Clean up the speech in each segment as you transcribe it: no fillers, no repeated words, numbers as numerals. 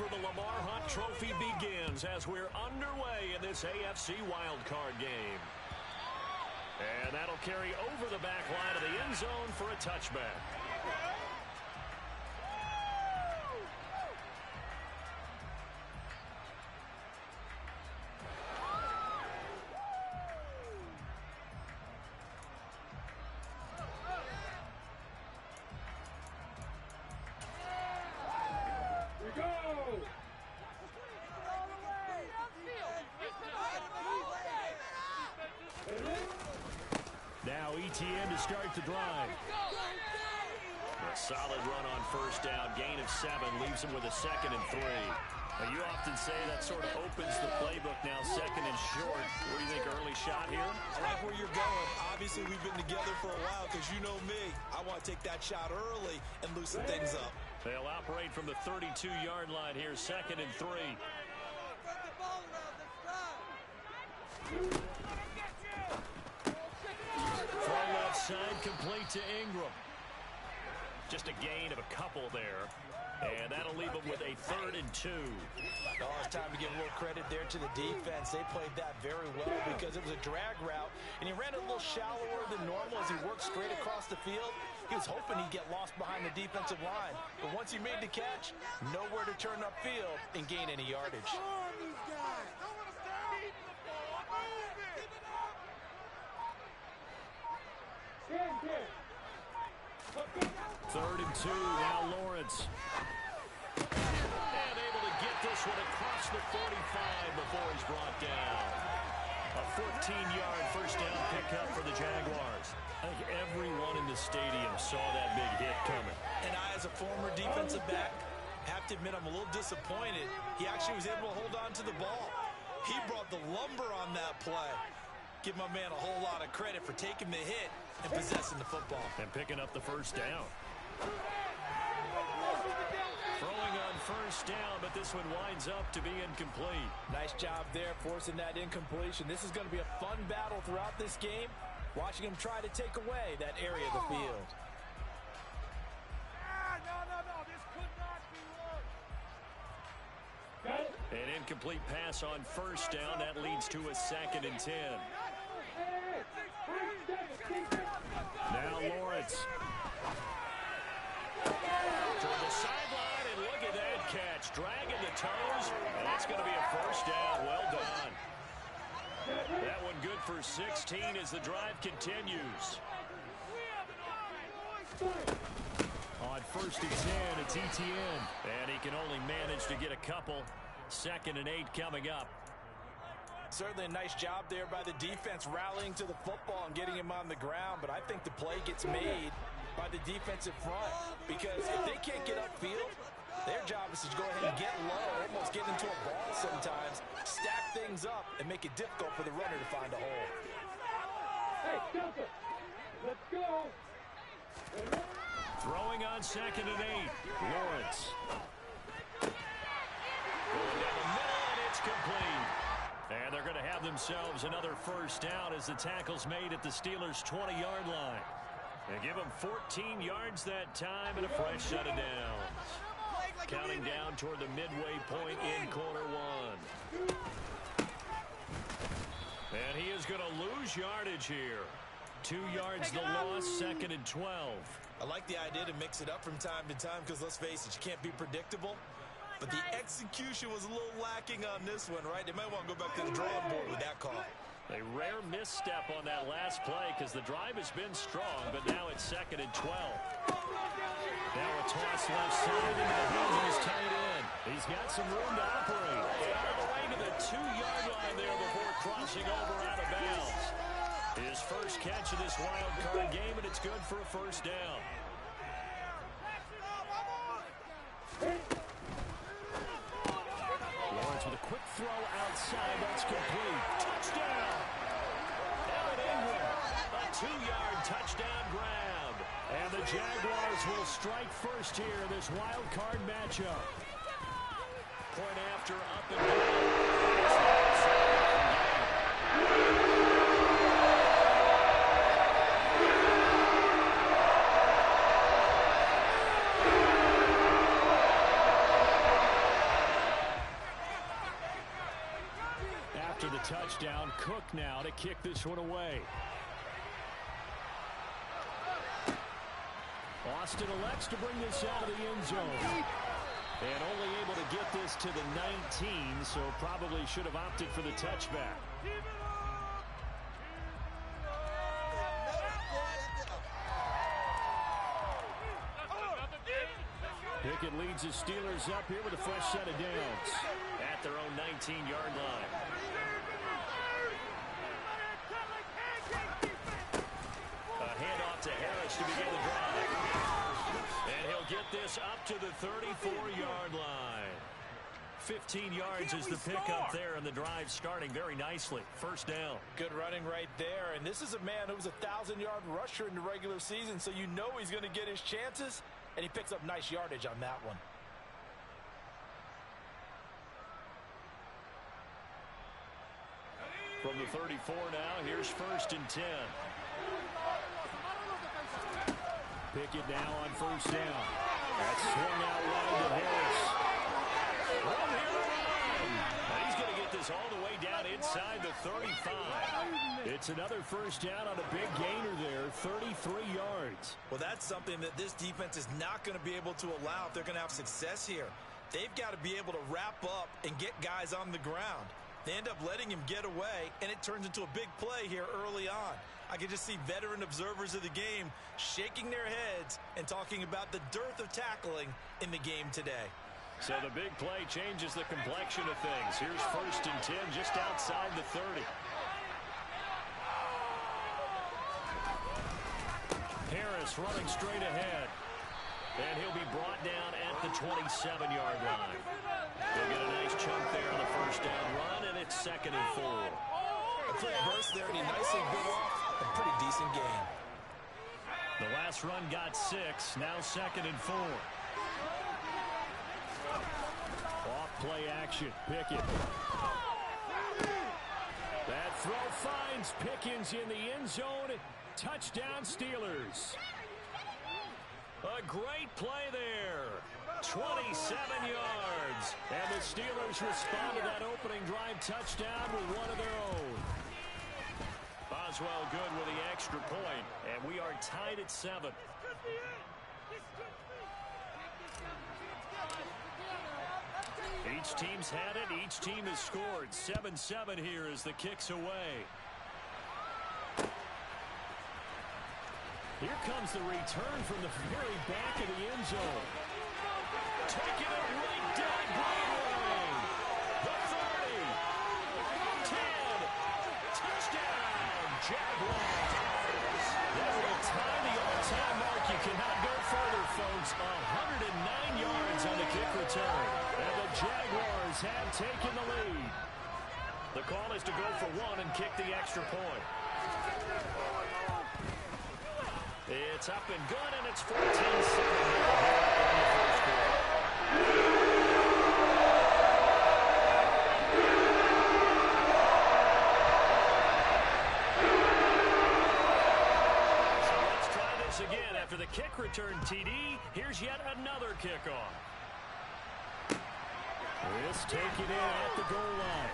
for the Lamar Hunt Trophy begins as we're underway in this AFC wildcard game. And that'll carry over the back line of the end zone for a touchback. Now ETN to start the drive. A solid run on first down. Gain of 7 leaves him with a 2nd and 3. Now, you often say that sort of opens the playbook now, 2nd and short. What do you think, early shot here? I like where you're going. Obviously, we've been together for a while because you know me. I want to take that shot early and loosen things up. They'll operate from the 32-yard line here, 2nd and 3. Throw left side, complete to Ingram. Just a gain of a couple there. And that'll leave them with a 3rd and 2. Oh, it's time to give a little credit there to the defense. They played that very well because it was a drag route, and he ran a little shallower than normal as he worked straight across the field. He was hoping he'd get lost behind the defensive line. But once he made the catch, nowhere to turn upfield and gain any yardage. Third and 2, now Lawrence. And able to get this one across the 45 before he's brought down. A 14-yard first down pickup for the Jaguars. I think everyone in the stadium saw that big hit coming. And I, as a former defensive back, have to admit I'm a little disappointed. He actually was able to hold on to the ball. He brought the lumber on that play. Give my man a whole lot of credit for taking the hit and possessing the football. And picking up the first down. Throwing on first down, but this one winds up to be incomplete. Nice job there, forcing that incompletion. This is going to be a fun battle throughout this game, watching him try to take away that area of the field. An incomplete pass on first down. That leads to a 2nd and 10. Now Lawrence. Toward the sideline, and look at that catch. Dragging the toes, and that's going to be a first down. Well done. That one good for 16 as the drive continues. On first and 10, it's ETN. And he can only manage to get a couple. 2nd and 8 coming up. Certainly a nice job there by the defense rallying to the football and getting him on the ground. But I think the play gets made by the defensive front. Because if they can't get upfield, their job is to go ahead and get low, almost get into a ball sometimes, stack things up, and make it difficult for the runner to find a hole. Hey, Delta, let's go. Throwing on 2nd and 8. Lawrence. Going down the middle, and it's complete. And they're going to have themselves another first down as the tackle's made at the Steelers' 20-yard line. They give them 14 yards that time and a fresh set of downs. Counting down toward the midway point in quarter 1. And he is going to lose yardage here. 2 yards the loss, 2nd and 12. I like the idea to mix it up from time to time because, let's face it, you can't be predictable. But the execution was a little lacking on this one, right? They might want to go back to the drawing board with that call. A rare misstep on that last play because the drive has been strong, but now it's 2nd and 12. Now a toss left side into the hands of his tight end. He's got some room to operate. And all the way to the 2-yard line there before crossing over out of bounds. His first catch of this wild card game, and it's good for a first down. Lawrence with a quick throw outside. That's complete. Touchdown! Evan Ingram, a 2-yard touchdown grab. And the Jaguars will strike first here in this wild card matchup. Point after up and down. touchdown. Cook now to kick this one away. Austin elects to bring this out of the end zone. And only able to get this to the 19, so probably should have opted for the touchback. Pickett leads his Steelers up here with a fresh set of downs at their own 19-yard line. A handoff to Harris to begin the drive. And he'll get this up to the 34-yard line. 15 yards is the pickup there, and the drive starting very nicely. First down. Good running right there. And this is a man who was a 1,000-yard rusher in the regular season, so you know he's going to get his chances. And he picks up nice yardage on that one. From the 34 now, here's 1st and 10. Pickett now on first down. That's swung out wide to Harris. From here to run. And he's going to get this all the way down inside the 35. It's another first down on a big gainer there, 33 yards. Well, that's something that this defense is not going to be able to allow if they're going to have success here. They've got to be able to wrap up and get guys on the ground. They end up letting him get away, and it turns into a big play here early on. I can just see veteran observers of the game shaking their heads and talking about the dearth of tackling in the game today. So the big play changes the complexion of things. Here's 1st and 10 just outside the 30. Harris running straight ahead. And he'll be brought down at the 27-yard line. They'll get a nice chunk there on the first down run, and it's 2nd and 4. A quick burst there, and he nicely bit off a pretty decent gain. The last run got 6, now 2nd and 4. Off play action, Pickett. That throw finds Pickens in the end zone. Touchdown Steelers. A great play there. 27 yards. And the Steelers respond to that opening drive touchdown with one of their own. Boswell good with the extra point, and we are tied at 7. Each team's had it. Each team has scored. 7-7 here as the kick's away. Here comes the return from the very back of the end zone. Taking it right down Broadway. The 30. 10. Touchdown, Jaguars. That will tie the all-time mark. You cannot go further, folks. 109 yards on the kick return. And the Jaguars have taken the lead. The call is to go for 1 and kick the extra point. It's up and good, and it's 14-7 in the first quarter. So let's try this again. After the kick return TD, here's yet another kickoff. This taken in at the goal line.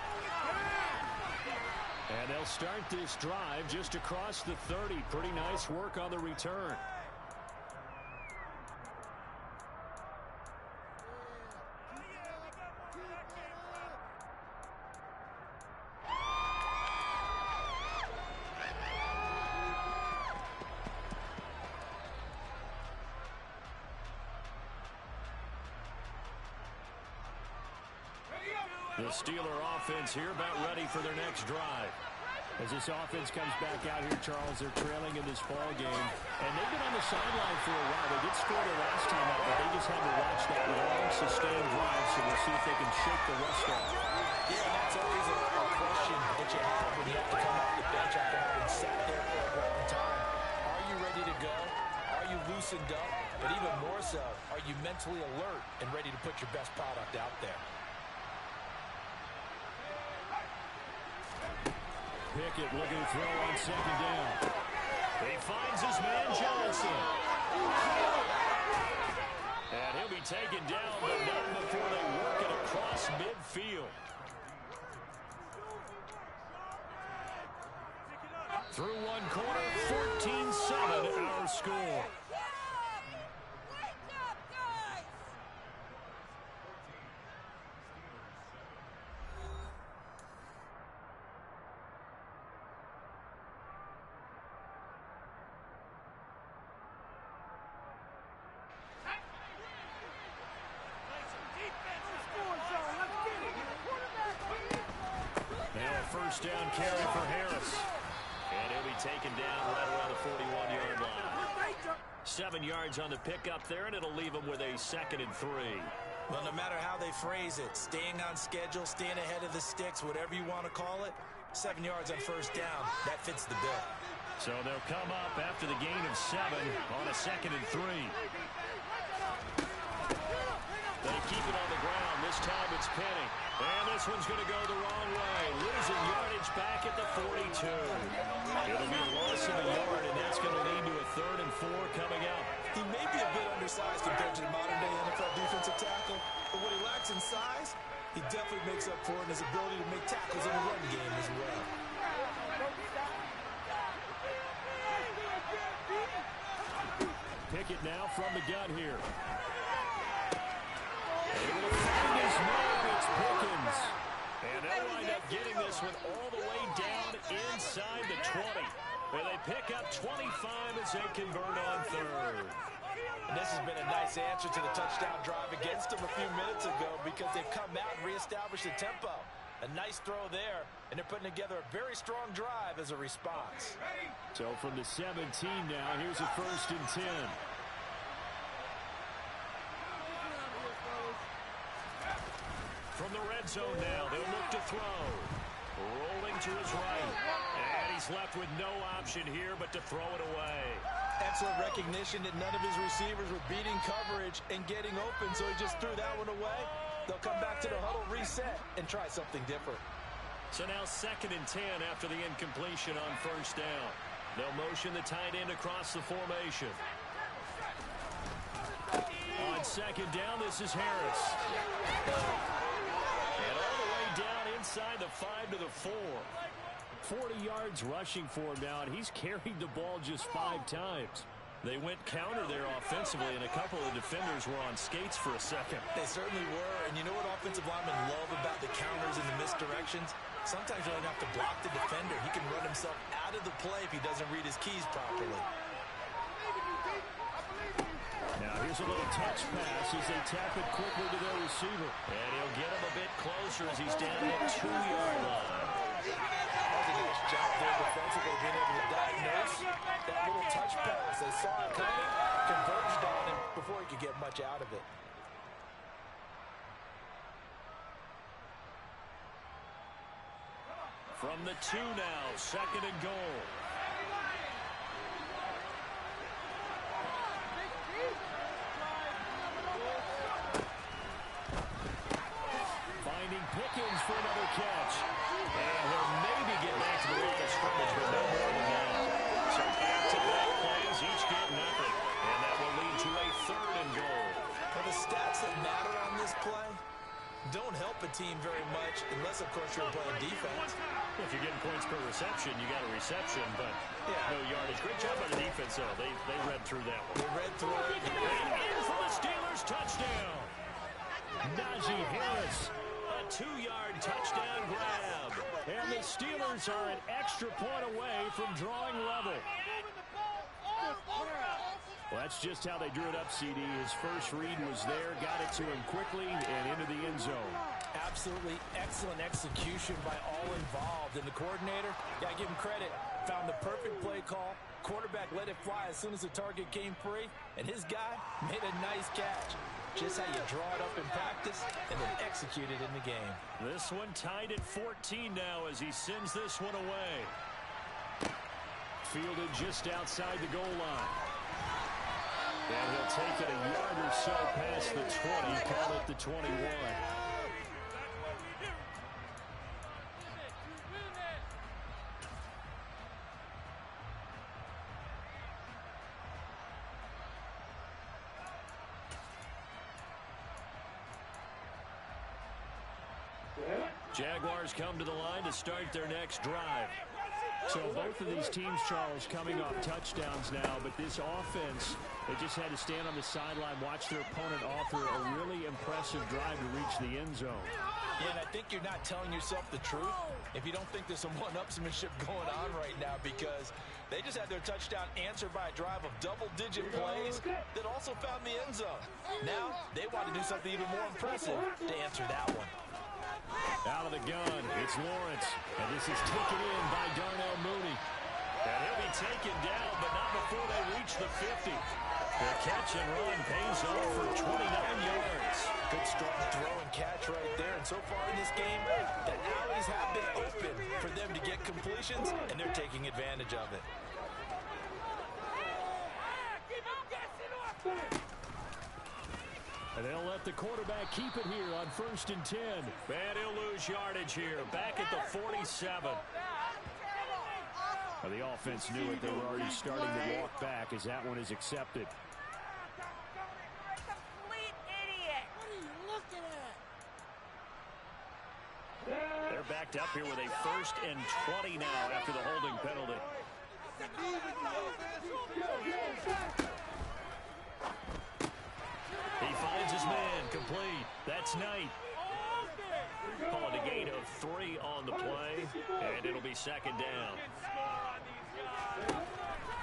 And they'll start this drive just across the 30. Pretty nice work on the return. The Steeler offense here about ready for their next drive. As this offense comes back out here, Charles, they're trailing in this ball game. And they've been on the sideline for a while. They did score their last time out, but they just had to watch that long, sustained drive, so we'll see if they can shake the rust off. Yeah, that's always a question that you have when you have to come off the bench after having sat there for a long time. Are you ready to go? Are you loosened up? But even more so, are you mentally alert and ready to put your best product out there? Pickett looking to throw on 2nd down. He finds his man Johnson. And he'll be taken down, but not before they work it across midfield. Through one quarter, 14-7 our score. Now a first down carry for Harris. And he'll be taken down right around the 41-yard line. 7 yards on the pickup there, and it'll leave him with a 2nd and 3. Well, no matter how they phrase it, staying on schedule, staying ahead of the sticks, whatever you want to call it, 7 yards on first down, that fits the bill. So they'll come up after the gain of 7 on a 2nd and 3. They keep it on the ground. This time it's Penny. And this one's going to go the wrong way. Losing yardage back at the 42. It'll be a loss of a yard, and that's going to lead to a 3rd and 4 coming up. He may be a bit undersized compared to the modern-day NFL defensive tackle, but what he lacks in size, he definitely makes up for it in his ability to make tackles in the run game as well. Pickett now from the gun here. Able to find his man, it's Pickens. And they'll wind up getting this one all the way down inside the 20. And they pick up 25 as they convert on 3rd. And this has been a nice answer to the touchdown drive against them a few minutes ago because they've come out and reestablished the tempo. A nice throw there, and they're putting together a very strong drive as a response. So from the 17 now, here's a 1st and 10. From the red zone now, they'll look to throw. Rolling to his right. And he's left with no option here but to throw it away. Excellent recognition that none of his receivers were beating coverage and getting open, so he just threw that one away. They'll come back to the huddle, reset, and try something different. So now 2nd and 10 after the incompletion on first down. They'll motion the tight end across the formation. On 2nd down, this is Harris. And all the way down inside the 5 to the 4. 40 yards rushing for him now, and he's carried the ball just 5 times. They went counter there offensively, and a couple of defenders were on skates for a second. They certainly were, and you know what offensive linemen love about the counters and the misdirections? Sometimes you don't have to block the defender. He can run himself out of the play if he doesn't read his keys properly. Now here's a little touch pass as they tap it quickly to their receiver. And he'll get him a bit closer as he's down at the 2-yard line. That was a nice job there defensively, being able to diagnose that little touch pass. They saw it coming, converged on him before he could get much out of it. From the 2 now, 2nd and goal. Finding Pickens for another catch. And he'll maybe get back to the line of scrimmage, but no more than that. So back-to-back plays, each get nothing. And that will lead to a 3rd and goal. Well, the stats that matter on this play don't help a team very much unless, of course, you're playing defense. If you're getting points per reception, you got a reception, but no yardage. Great job by the defense, though. They read through that one. They read through it. And in for the Steelers touchdown. Najee Harris, a 2-yard touchdown grab. And the Steelers are an extra point away from drawing level. Well, that's just how they drew it up, CD. His first read was there, got it to him quickly, and into the end zone. Absolutely excellent execution by all involved. And the coordinator, got to give him credit, found the perfect play call. Quarterback let it fly as soon as the target came free, and his guy made a nice catch. Just how you draw it up in practice and then execute it in the game. This one tied at 14 now as he sends this one away. Fielded just outside the goal line. And he'll take it a yard or so past the 20, call it the 21. Jaguars come to the line to start their next drive. So both of these teams, Charles, coming off touchdowns now, but this offense, they just had to stand on the sideline, watch their opponent author a really impressive drive to reach the end zone. Yeah, and I think you're not telling yourself the truth if you don't think there's some one-upsmanship going on right now, because they just had their touchdown answered by a drive of double-digit plays that also found the end zone. Now they want to do something even more impressive to answer that one. Out of the gun, it's Lawrence. And this is taken in by Darnell Mooney. And he'll be taken down, but not before they reach the 50. The catch and run pays off for 29 yards. Good strong throw and catch right there. And so far in this game, the alleys have been open for them to get completions, and they're taking advantage of it. And they'll let the quarterback keep it here on 1st and 10. And he'll lose yardage here, back at the 47. Well, the offense knew it. They were already starting to walk back as that one is accepted. They're backed up here with a 1st and 20 now after the holding penalty. He finds his man, complete. That's Knight. Calling a gain of 3 on the play, and it'll be 2nd down.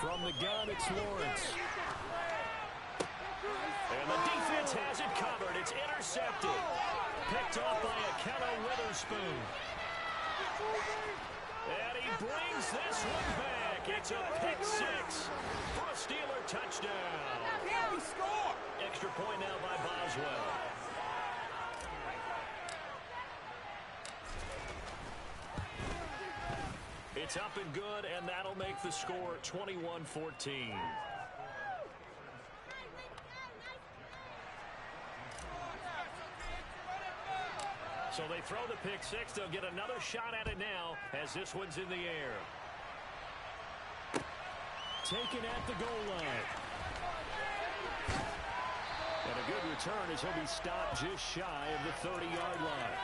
From the gun, it's Lawrence. And the defense has it covered. It's intercepted. Picked off by Akello Witherspoon. And he brings this one back. It's a pick 6 for a Steeler touchdown. Extra point now by Boswell. It's up and good, and that'll make the score 21-14. So they throw the pick 6. They'll get another shot at it now as this one's in the air. Taken at the goal line. And a good return as he'll be stopped just shy of the 30-yard line.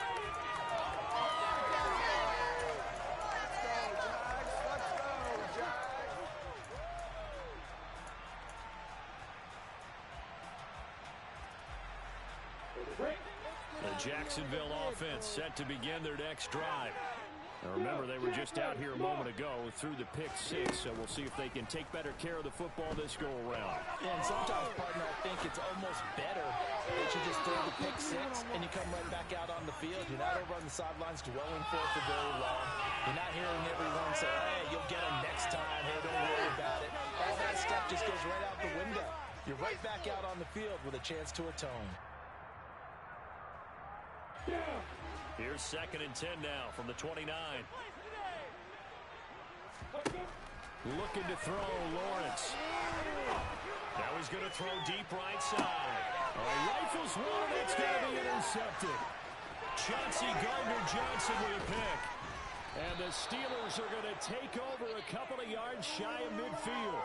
The Jacksonville offense set to begin their next drive. Now remember, they were just out here a moment ago through the pick 6, so we'll see if they can take better care of the football this go-around. Yeah, and sometimes, partner, I think it's almost better that you just throw the pick 6 and you come right back out on the field. You're not over on the sidelines dwelling for it for very long. You're not hearing everyone say, hey, you'll get them next time. Hey, don't worry about it. All that stuff just goes right out the window. You're right back out on the field with a chance to atone. Here's 2nd and 10 now from the 29. Looking to throw, Lawrence. Now he's going to throw deep right side. Rifles one, that's going to be intercepted. Chauncey Gardner-Johnson with a pick. And the Steelers are going to take over a couple of yards shy of midfield.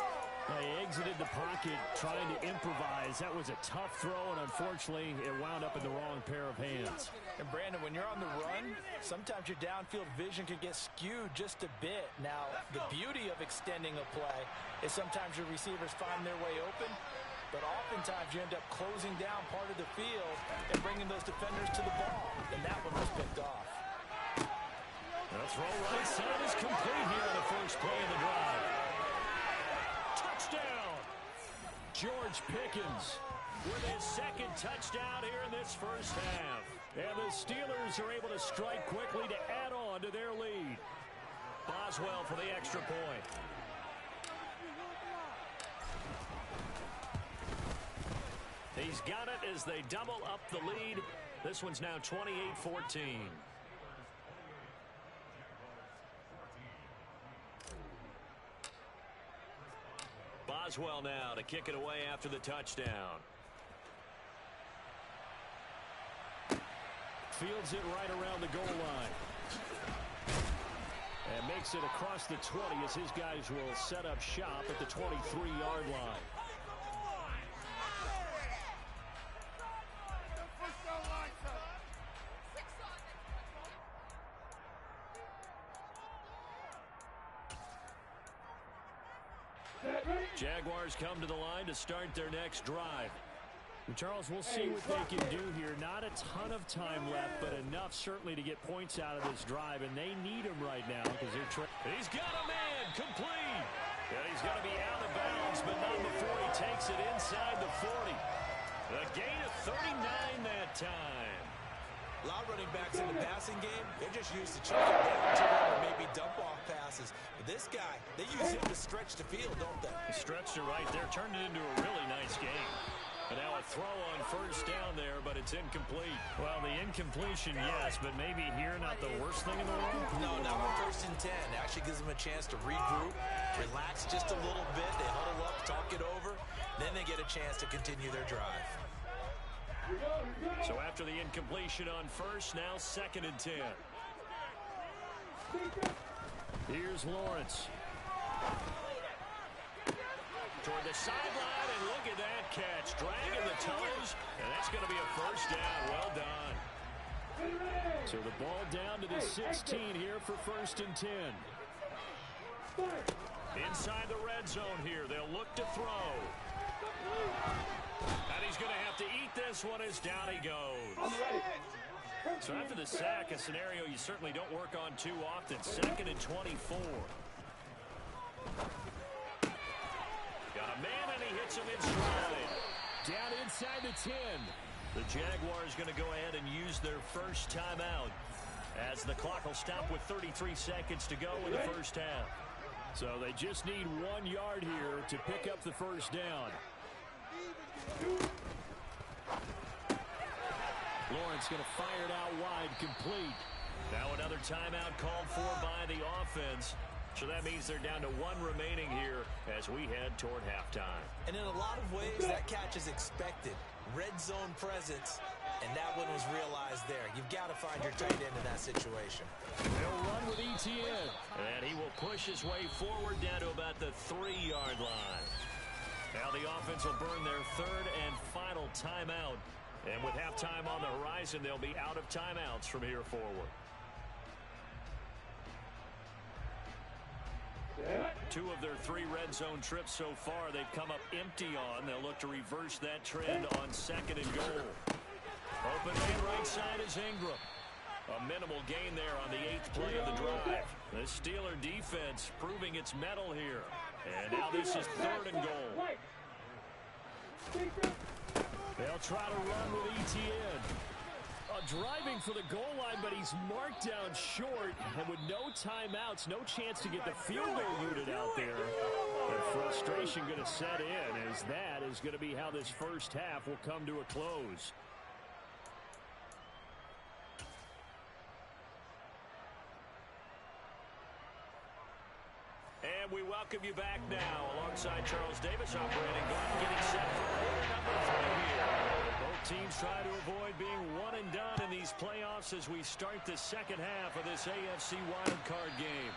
They exited the pocket trying to improvise. That was a tough throw, and unfortunately, it wound up in the wrong pair of hands. And Brandon, when you're on the run, sometimes your downfield vision can get skewed just a bit. Now, the beauty of extending a play is sometimes your receivers find their way open, but oftentimes you end up closing down part of the field and bringing those defenders to the ball, and that one was picked off. The throw right side is complete here on the first play of the drive. Touchdown! George Pickens with his 2nd touchdown here in this first half. And the Steelers are able to strike quickly to add on to their lead. Boswell for the extra point. He's got it as they double up the lead. This one's now 28-14. Boswell now to kick it away after the touchdown. Fields it right around the goal line. And makes it across the 20 as his guys will set up shop at the 23-yard line. Jaguars come to the line to start their next drive. Charles, we'll see what they can do here. Not a ton of time left, but enough certainly to get points out of this drive, and they need him right now because they're He's got a man complete. And he's going to be out of bounds, but not before he takes it inside the 40. A gain of 39 that time. A lot of running backs in the passing game, they're just used to checking down to him or maybe dump-off passes. But this guy, they use him to stretch the field, don't they? He stretched it right there, turned it into a really nice game. And now a throw on first down there, but it's incomplete. Well, the incompletion, yes, but maybe here not the worst thing in the world? No, not on 1st and 10. Actually gives them a chance to regroup, relax just a little bit. They huddle up, talk it over. Then they get a chance to continue their drive. So after the incompletion on first, now 2nd and 10. Here's Lawrence. Toward the sideline, and look at that catch. Dragging the toes, and that's going to be a first down. Well done. So the ball down to the 16 here for 1st and 10. Inside the red zone here. They'll look to throw. And he's going to have to eat this one as down he goes. So after the sack, a scenario you certainly don't work on too often. 2nd and 24. Got a man, and he hits him in stride. Down inside the 10. The Jaguars going to go ahead and use their first timeout as the clock will stop with 33 seconds to go in the first half. So they just need 1 yard here to pick up the first down. Lawrence going to fire it out wide, complete. Now another timeout called for by the offense. So that means they're down to 1 remaining here as we head toward halftime. And in a lot of ways, that catch is expected. Red zone presence, and that one was realized there. You've got to find your tight end in that situation. They'll run with ETN. And he will push his way forward down to about the 3-yard line. Now the offense will burn their 3rd and final timeout. And with halftime on the horizon, they'll be out of timeouts from here forward. 2 of their 3 red zone trips so far they've come up empty on. They'll look to reverse that trend on 2nd and goal. Open man right side is Ingram. A minimal gain there on the 8th play of the drive. The Steeler defense proving its mettle here. And now this is 3rd and goal. They'll try to run with ETN. Driving for the goal line, but he's marked down short. And with no timeouts, no chance to get the field goal unit out there. And frustration going to set in as that is going to be how this first half will come to a close. And we welcome you back now alongside Charles Davis, operating Glenn, getting set for quarter number 3 here. Both teams try to avoid being one and done in these playoffs as we start the second half of this AFC wildcard game.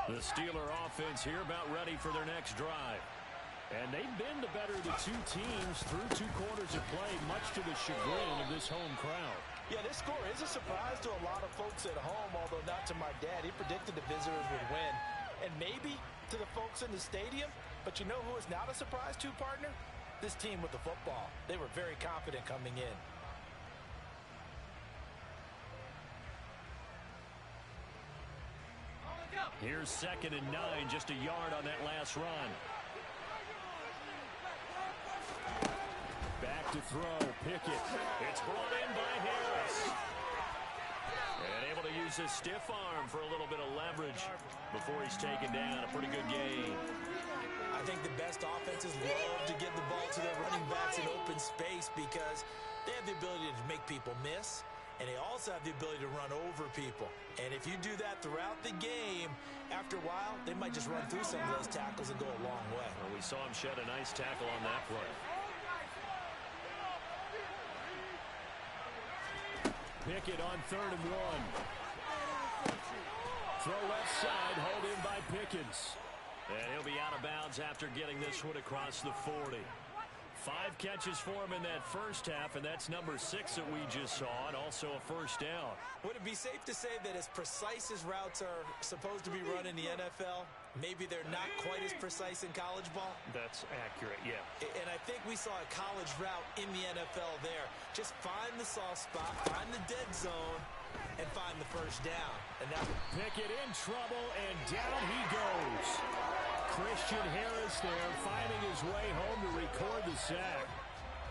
The Steeler offense here about ready for their next drive. And they've been the better of the 2 teams through 2 quarters of play, much to the chagrin of this home crowd. Yeah, this score is a surprise to a lot of folks at home, although not to my dad. He predicted the visitors would win. And maybe to the folks in the stadium, but you know who is not a surprise to, partner? This team with the football. They were very confident coming in. Here's 2nd and 9, just a yard on that last run. Back to throw, Pickett. It's brought in by Harris. And able to use his stiff arm for a little bit of leverage before he's taken down. A pretty good game. I think the best offenses love to get the ball to their running backs in open space because they have the ability to make people miss. And they also have the ability to run over people. And if you do that throughout the game, after a while, they might just run through some of those tackles and go a long way. Well, we saw him shed a nice tackle on that play. Pickett on 3rd and 1. throw left side, hauled in by Pickens. And he'll be out of bounds after getting this one across the 40. 5 catches for him in that first half, and that's number 6 that we just saw, and also a first down. Would it be safe to say that as precise as routes are supposed to be run in the NFL, maybe they're not quite as precise in college ball? That's accurate, yeah. And I think we saw a college route in the NFL there. Just find the soft spot, find the dead zone, and find the first down. And now Pickett in trouble, and down he goes. Christian Harris there, finding his way home to record the sack.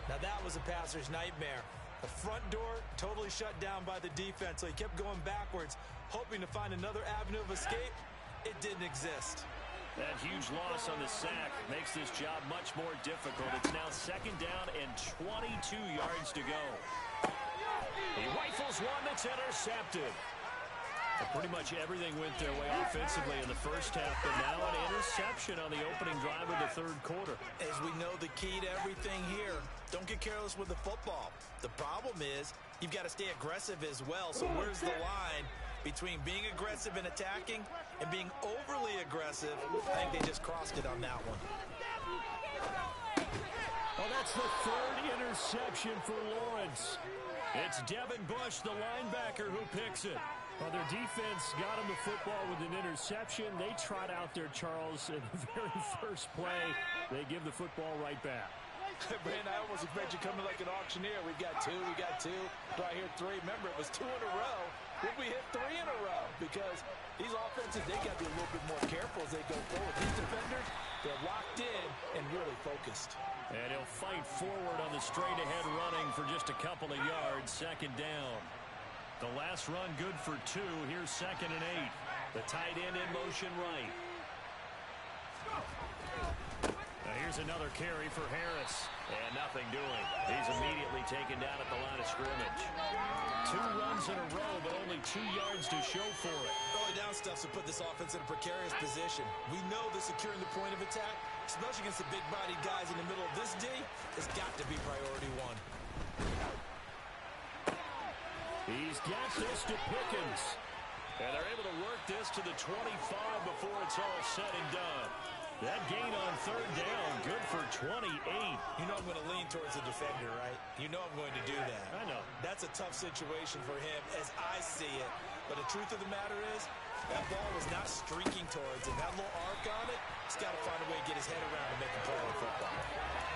Now that was a passer's nightmare. The front door totally shut down by the defense, so he kept going backwards, hoping to find another avenue of escape. It didn't exist. That huge loss on the sack makes this job much more difficult. It's now second down and 22 yards to go. He rifles one that's intercepted. And pretty much everything went their way offensively in the first half, but now an interception on the opening drive of the third quarter. As we know, the key to everything here, don't get careless with the football. The problem is you've got to stay aggressive as well. So where's the line between being aggressive and attacking and being overly aggressive? I think they just crossed it on that one. Well, that's the third interception for Lawrence. It's Devin Bush, the linebacker, who picks it. Well, their defense got him the football with an interception. They trot out there, Charles, in the very first play. They give the football right back. Brandon, I almost expect you coming like an auctioneer. We got two. Do I hear 3? Remember, it was 2 in a row. Would we hit 3 in a row? Because these offenses, they got to be a little bit more careful as they go forward. These defenders, they're locked in and really focused. And he'll fight forward on the straight-ahead running for just a couple of yards. Second down. The last run good for 2. Here's second and 8. The tight end in motion right. Now here's another carry for Harris. And nothing doing. He's immediately taken down at the line of scrimmage. 2 runs in a row, but only 2 yards to show for it. Early down stuff's to put this offense in a precarious position. We know that securing the point of attack, especially against the big-bodied guys in the middle of this D, has got to be priority 1. He's got this to Pickens. And they're able to work this to the 25 before it's all said and done. That gain on third down, good for 28. You know I'm going to lean towards the defender, right? You know I'm going to do that. I know. That's a tough situation for him as I see it. But the truth of the matter is, that ball was not streaking towards him. That little arc on it, he's got to find a way to get his head around and make a play on football.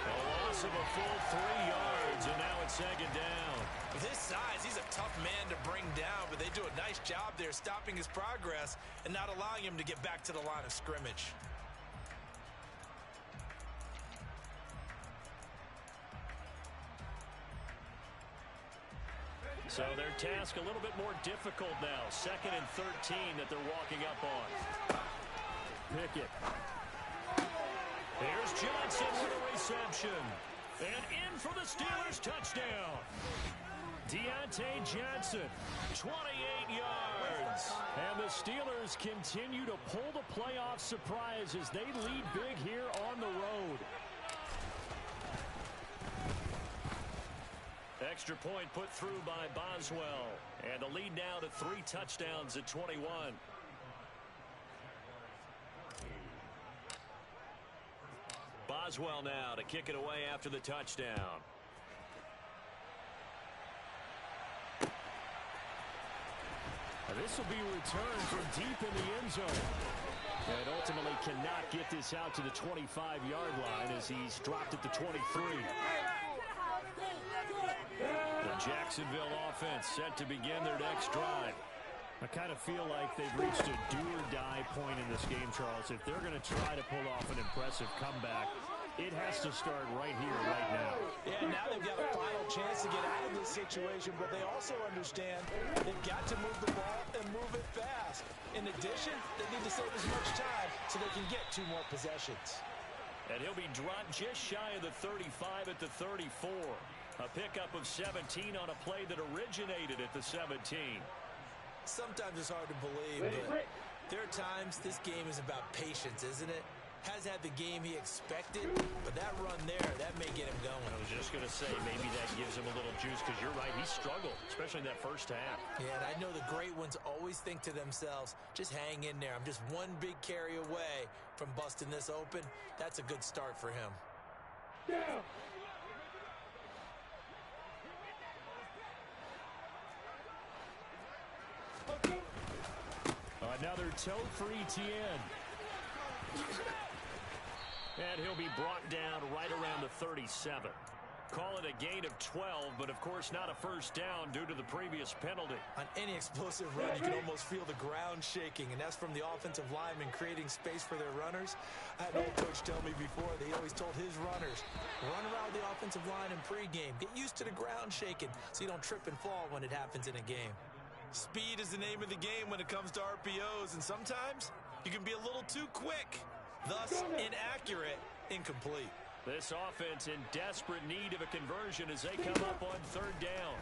A loss of a full 3 yards, and now it's second down. With his size, he's a tough man to bring down, but they do a nice job there stopping his progress and not allowing him to get back to the line of scrimmage. So their task a little bit more difficult now. Second and 13 that they're walking up on. Pickett. Here's Johnson with a reception. And in for the Steelers touchdown. Deontay Johnson, 28 yards. And the Steelers continue to pull the playoff surprise as they lead big here on the road. Extra point put through by Boswell. And the lead now to 3 touchdowns at 21. Boswell now to kick it away after the touchdown. This will be returned from deep in the end zone. And ultimately cannot get this out to the 25-yard line as he's dropped at the 23. The Jacksonville offense set to begin their next drive. I kind of feel like they've reached a do-or-die point in this game, Charles. If they're going to try to pull off an impressive comeback, it has to start right here, right now. Yeah, now they've got a final chance to get out of this situation, but they also understand they've got to move the ball and move it fast. In addition, they need to save as much time so they can get 2 more possessions. And he'll be dropped just shy of the 35 at the 34. A pickup of 17 on a play that originated at the 17. Sometimes it's hard to believe, but there are times this game is about patience, isn't it? has had the game he expected, but that run there, that may get him going. I was just going to say, maybe that gives him a little juice, because you're right, he struggled, especially in that first half. Yeah, and I know the great ones always think to themselves, just hang in there. I'm just one big carry away from busting this open. That's a good start for him. Down. Another toe for Etienne. And he'll be brought down right around the 37. Call it a gain of 12, but of course not a first down due to the previous penalty. On any explosive run, you can almost feel the ground shaking, and that's from the offensive linemen creating space for their runners. I had an old coach tell me before, he always told his runners, run around the offensive line in pregame. Get used to the ground shaking so you don't trip and fall when it happens in a game. Speed is the name of the game when it comes to RPOs, and sometimes you can be a little too quick, thus inaccurate, incomplete. This offense in desperate need of a conversion as they come up on third down.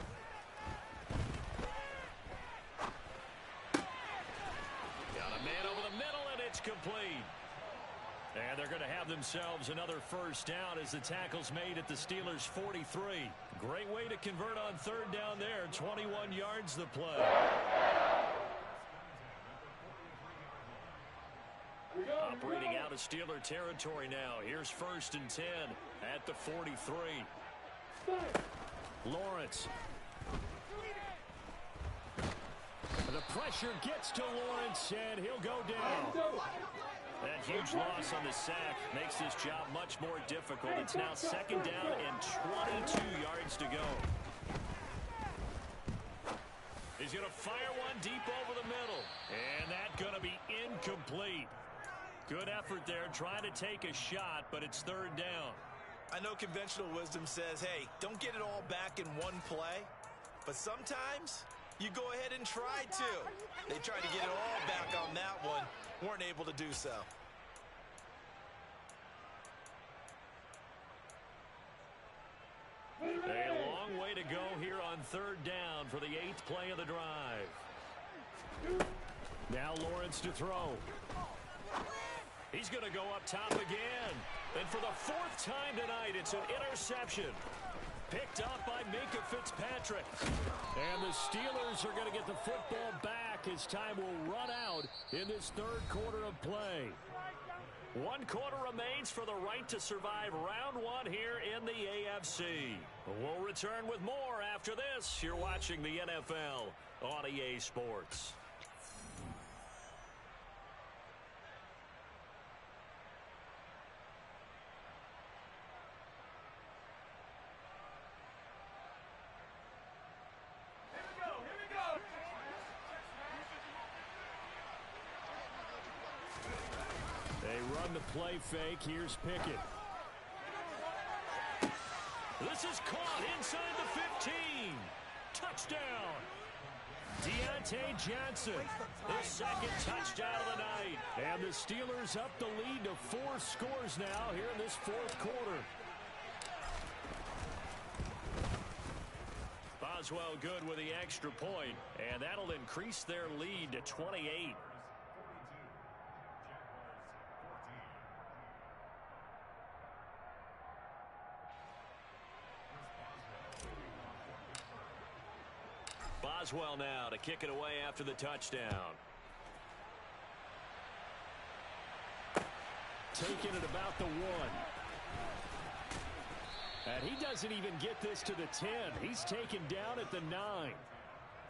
Got a man over the middle, and it's complete. And they're going to have themselves another first down as the tackle's made at the Steelers' 43. Great way to convert on third down there. 21 yards the play. Operating out of Steeler territory now. Here's 1st and 10 at the 43. Lawrence. The pressure gets to Lawrence, and he'll go down. That huge loss on the sack makes this job much more difficult. It's now 2nd down and 22 yards to go. He's going to fire one deep over the middle, and that's going to be incomplete. Good effort there, trying to take a shot, but it's 3rd down. I know conventional wisdom says, hey, don't get it all back in one play, but sometimes you go ahead and try to. They tried to get it all back on that one, weren't able to do so. A long way to go here on 3rd down for the 8th play of the drive. Now Lawrence to throw. He's going to go up top again. And for the 4th time tonight, it's an interception. Picked up by Minkah Fitzpatrick. And the Steelers are going to get the football back as time will run out in this 3rd quarter of play. 1 quarter remains for the right to survive round 1 here in the AFC. We'll return with more after this. You're watching the NFL on EA Sports. The play fake. Here's Pickett. This is caught inside the 15. Touchdown. Deontay Johnson, the 2nd touchdown of the night. And the Steelers up the lead to 4 scores now here in this 4th quarter. Boswell good with the extra point, and that'll increase their lead to 28. Boswell now to kick it away after the touchdown. Taking it about the 1. And he doesn't even get this to the 10. He's taken down at the 9.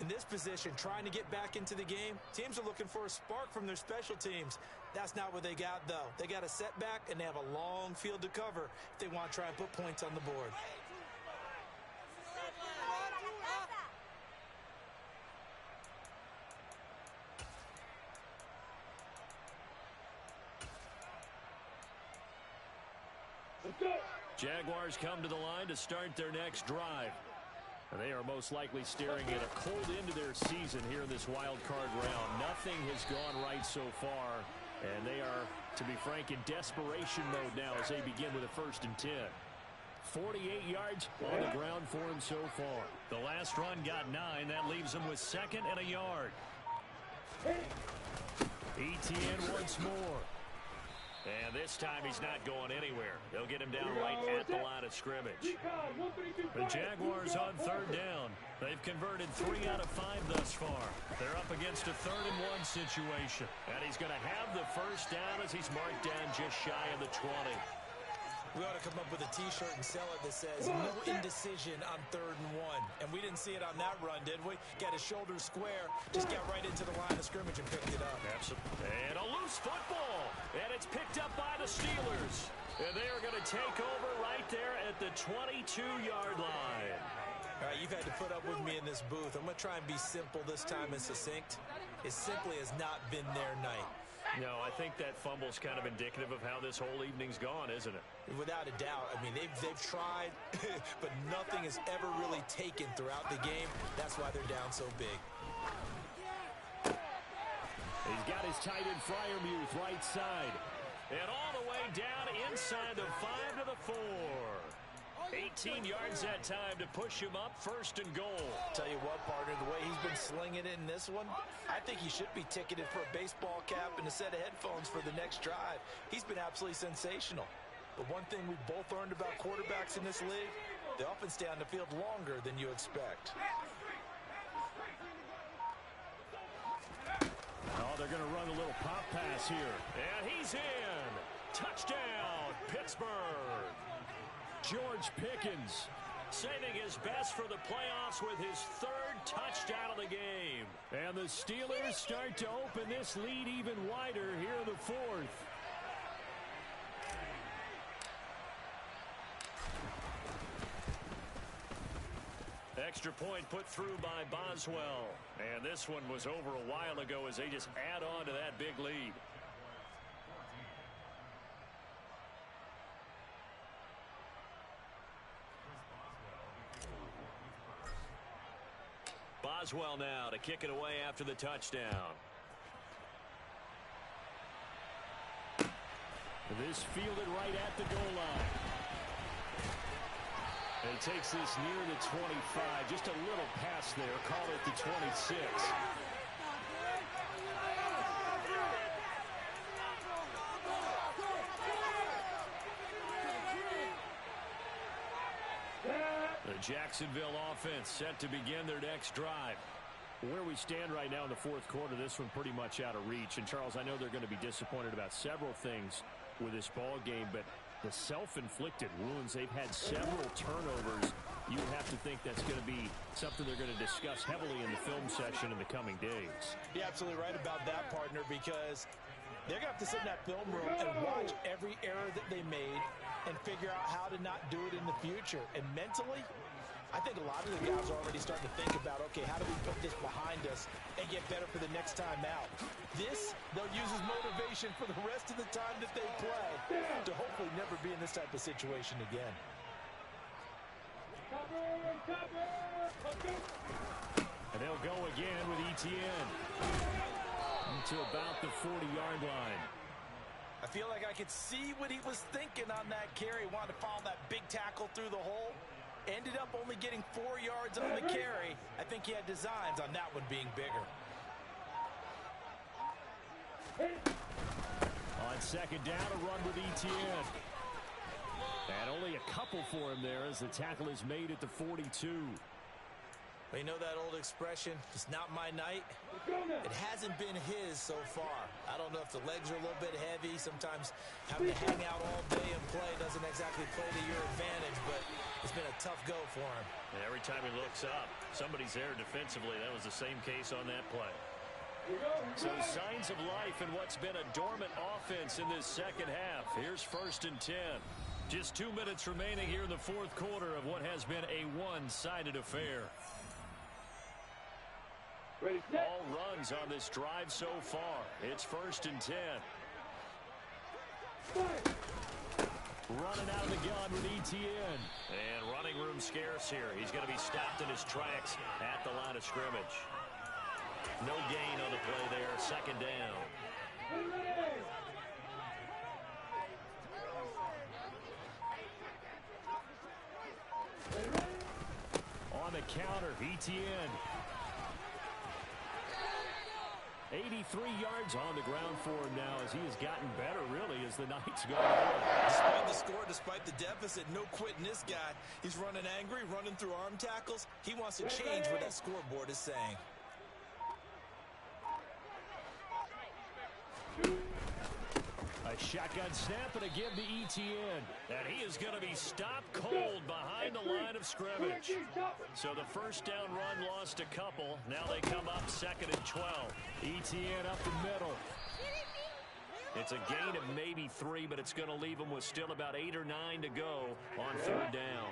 In this position, trying to get back into the game, teams are looking for a spark from their special teams. That's not what they got, though. They got a setback, and they have a long field to cover if they want to try and put points on the board. Jaguars come to the line to start their next drive. And they are most likely staring at a cold end to their season here in this wild card round. Nothing has gone right so far, and they are, to be frank, in desperation mode now as they begin with a 1st and 10. 48 yards on the ground for him so far. The last run got 9. That leaves him with 2nd and a yard. Etienne once more. And this time he's not going anywhere. They'll get him down right at the line of scrimmage. The Jaguars on third down. They've converted 3 out of 5 thus far. They're up against a 3rd-and-1 situation. And he's going to have the first down as he's marked down just shy of the 20. We ought to come up with a T-shirt and sell it that says, no indecision on 3rd and 1. And we didn't see it on that run, did we? Got his shoulders square, just got right into the line of scrimmage and picked it up. Absolutely. And a loose football. And it's picked up by the Steelers. And they are going to take over right there at the 22-yard line. All right, you've had to put up with me in this booth. I'm going to try and be simple this time and succinct. It simply has not been their night. No, I think that fumble's kind of indicative of how this whole evening's gone, isn't it? Without a doubt. I mean, they've tried, but nothing has ever really taken throughout the game. That's why they're down so big. He's got his tight end Freiermuth right side. And all the way down inside the 5 to the 4. 18 yards that time to push him up 1st and goal. Tell you what, partner, the way he's been slinging it in this one, I think he should be ticketed for a baseball cap and a set of headphones for the next drive. He's been absolutely sensational. But one thing we've both learned about quarterbacks in this league, they often stay on the field longer than you expect. Oh, they're going to run a little pop pass here. And he's in. Touchdown, Pittsburgh. George Pickens saving his best for the playoffs with his 3rd touchdown of the game. And the Steelers start to open this lead even wider here in the 4th. Extra point put through by Boswell. And this one was over a while ago as they just add on to that big lead. Boswell now to kick it away after the touchdown. This fielded right at the goal line. And he takes this near the 25. Just a little pass there. Call it the 26. The Jacksonville offense set to begin their next drive. Where we stand right now in the 4th quarter, this one pretty much out of reach. And, Charles, I know they're going to be disappointed about several things with this ball game, but the self-inflicted wounds, they've had several turnovers. You have to think that's going to be something they're going to discuss heavily in the film session in the coming days. You're absolutely right about that, partner, because they're going to have to sit in that film room and watch every error that they made and figure out how to not do it in the future. And mentally, I think a lot of the guys are already starting to think about, okay, how do we put this behind us and get better for the next time out? This, they'll use as motivation for the rest of the time that they play to hopefully never be in this type of situation again. And they'll go again with Etienne to about the 40-yard line. I feel like I could see what he was thinking on that carry. Wanted to follow that big tackle through the hole. Ended up only getting 4 yards on the carry. I think he had designs on that one being bigger. On 2nd down, a run with Etienne. And only a couple for him there as the tackle is made at the 42. Well, you know that old expression, it's not my night? It hasn't been his so far. I don't know if the legs are a little bit heavy. Sometimes having to hang out all day and play doesn't exactly play to your advantage, but it's been a tough go for him. And every time he looks up, somebody's there defensively. That was the same case on that play. So signs of life in what's been a dormant offense in this second half. Here's 1st and 10. Just 2 minutes remaining here in the 4th quarter of what has been a one-sided affair. All runs on this drive so far. It's 1st and 10. Running out of the gun with Etienne. And running room scarce here. He's going to be stopped in his tracks at the line of scrimmage. No gain on the play there. 2nd down. On the counter, Etienne. 80 83 yards on the ground for him now as he has gotten better, really, as the night's gone on. Despite the score, despite the deficit, no quitting this guy. He's running angry, running through arm tackles. He wants to change what that scoreboard is saying. A shotgun snap and a give to ETN. And he is going to be stopped cold behind the line of scrimmage. So the first down run lost a couple. Now they come up 2nd and 12. ETN up the middle. It's a gain of maybe 3, but it's going to leave them with still about 8 or 9 to go on 3rd down.